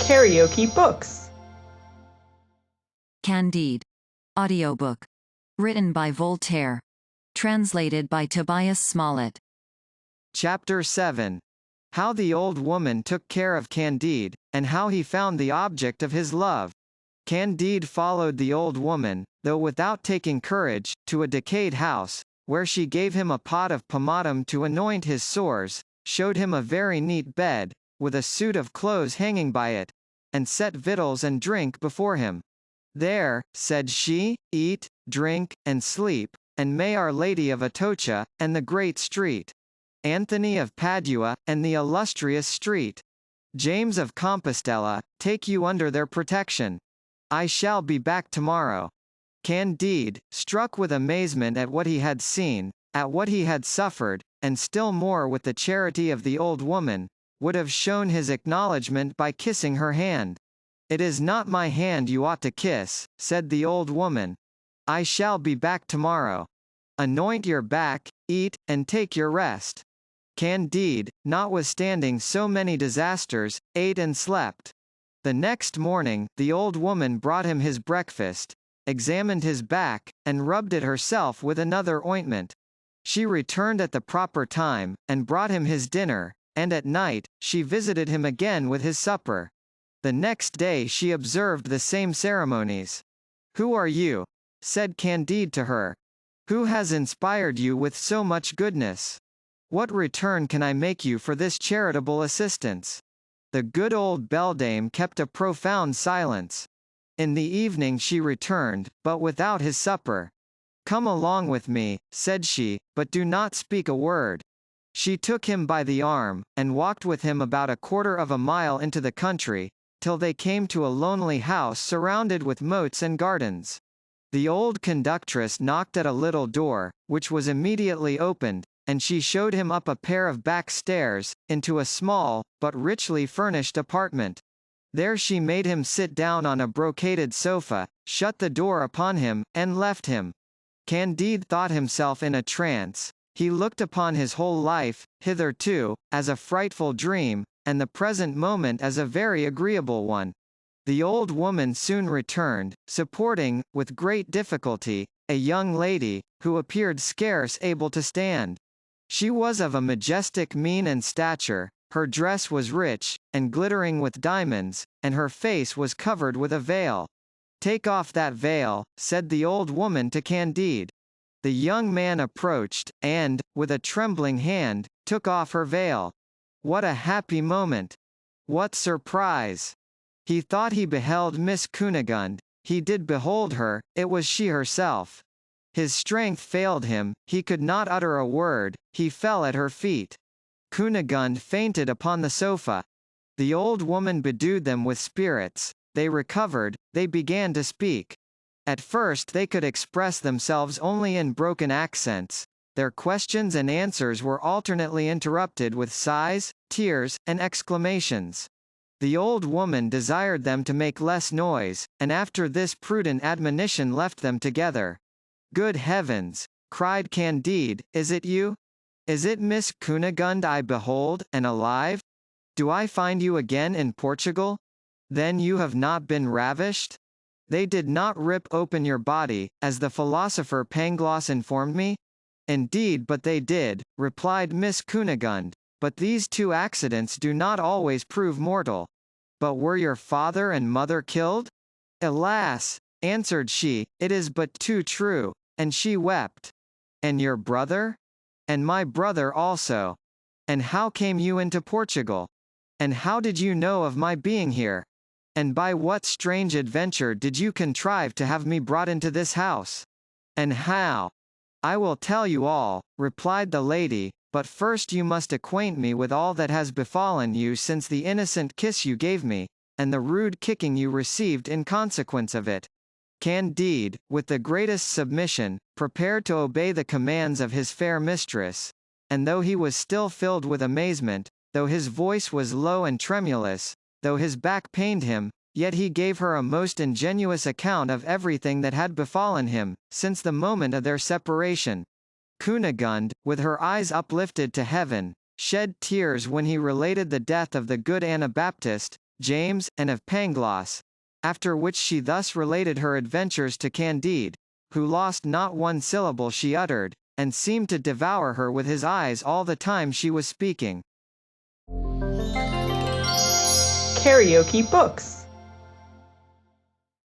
KaraokeBooks. Candide. Audiobook. Written by Voltaire. Translated by Tobias Smollett. Chapter 7. How the old woman took care of Candide, and how he found the object of his love. Candide followed the old woman, though without taking courage, to a decayed house, where she gave him a pot of pomatum to anoint his sores, showed him a very neat bed, with a suit of clothes hanging by it, and set victuals and drink before him. There, said she, eat, drink, and sleep, and may Our Lady of Atocha, and the great street, Anthony of Padua, and the illustrious street, James of Compostela, take you under their protection. I shall be back tomorrow. Candide, struck with amazement at what he had seen, at what he had suffered, and still more with the charity of the old woman, would have shown his acknowledgment by kissing her hand. It is not my hand you ought to kiss, said the old woman. I shall be back tomorrow. Anoint your back, eat, and take your rest. Candide, notwithstanding so many disasters, ate and slept. The next morning, the old woman brought him his breakfast, examined his back, and rubbed it herself with another ointment. She returned at the proper time, and brought him his dinner, and at night, she visited him again with his supper. The next day she observed the same ceremonies. Who are you? Said Candide to her. Who has inspired you with so much goodness? What return can I make you for this charitable assistance? The good old beldame kept a profound silence. In the evening she returned, but without his supper. Come along with me, said she, but do not speak a word. She took him by the arm, and walked with him about a quarter of a mile into the country, till they came to a lonely house surrounded with moats and gardens. The old conductress knocked at a little door, which was immediately opened, and she showed him up a pair of back stairs, into a small, but richly furnished apartment. There she made him sit down on a brocaded sofa, shut the door upon him, and left him. Candide thought himself in a trance. He looked upon his whole life, hitherto, as a frightful dream, and the present moment as a very agreeable one. The old woman soon returned, supporting, with great difficulty, a young lady, who appeared scarce able to stand. She was of a majestic mien and stature, her dress was rich, and glittering with diamonds, and her face was covered with a veil. Take off that veil, said the old woman to Candide. The young man approached, and, with a trembling hand, took off her veil. What a happy moment! What surprise! He thought he beheld Miss Cunegonde. He did behold her, it was she herself. His strength failed him, he could not utter a word, he fell at her feet. Cunegonde fainted upon the sofa. The old woman bedewed them with spirits, they recovered, they began to speak. At first they could express themselves only in broken accents. Their questions and answers were alternately interrupted with sighs, tears, and exclamations. The old woman desired them to make less noise, and after this prudent admonition left them together. Good heavens! Cried Candide, is it you? Is it Miss Cunegonde I behold, and alive? Do I find you again in Portugal? Then you have not been ravished? They did not rip open your body, as the philosopher Pangloss informed me? Indeed but they did, replied Miss Cunegonde, but these two accidents do not always prove mortal. But were your father and mother killed? Alas! Answered she, it is but too true, and she wept. And your brother? And my brother also. And how came you into Portugal? And how did you know of my being here? And by what strange adventure did you contrive to have me brought into this house? And how? I will tell you all, replied the lady, but first you must acquaint me with all that has befallen you since the innocent kiss you gave me, and the rude kicking you received in consequence of it. Candide, with the greatest submission, prepared to obey the commands of his fair mistress, and though he was still filled with amazement, though his voice was low and tremulous, though his back pained him, yet he gave her a most ingenuous account of everything that had befallen him, since the moment of their separation. Cunegonde, with her eyes uplifted to heaven, shed tears when he related the death of the good Anabaptist, James, and of Pangloss. After which she thus related her adventures to Candide, who lost not one syllable she uttered, and seemed to devour her with his eyes all the time she was speaking. KaraokeBooks.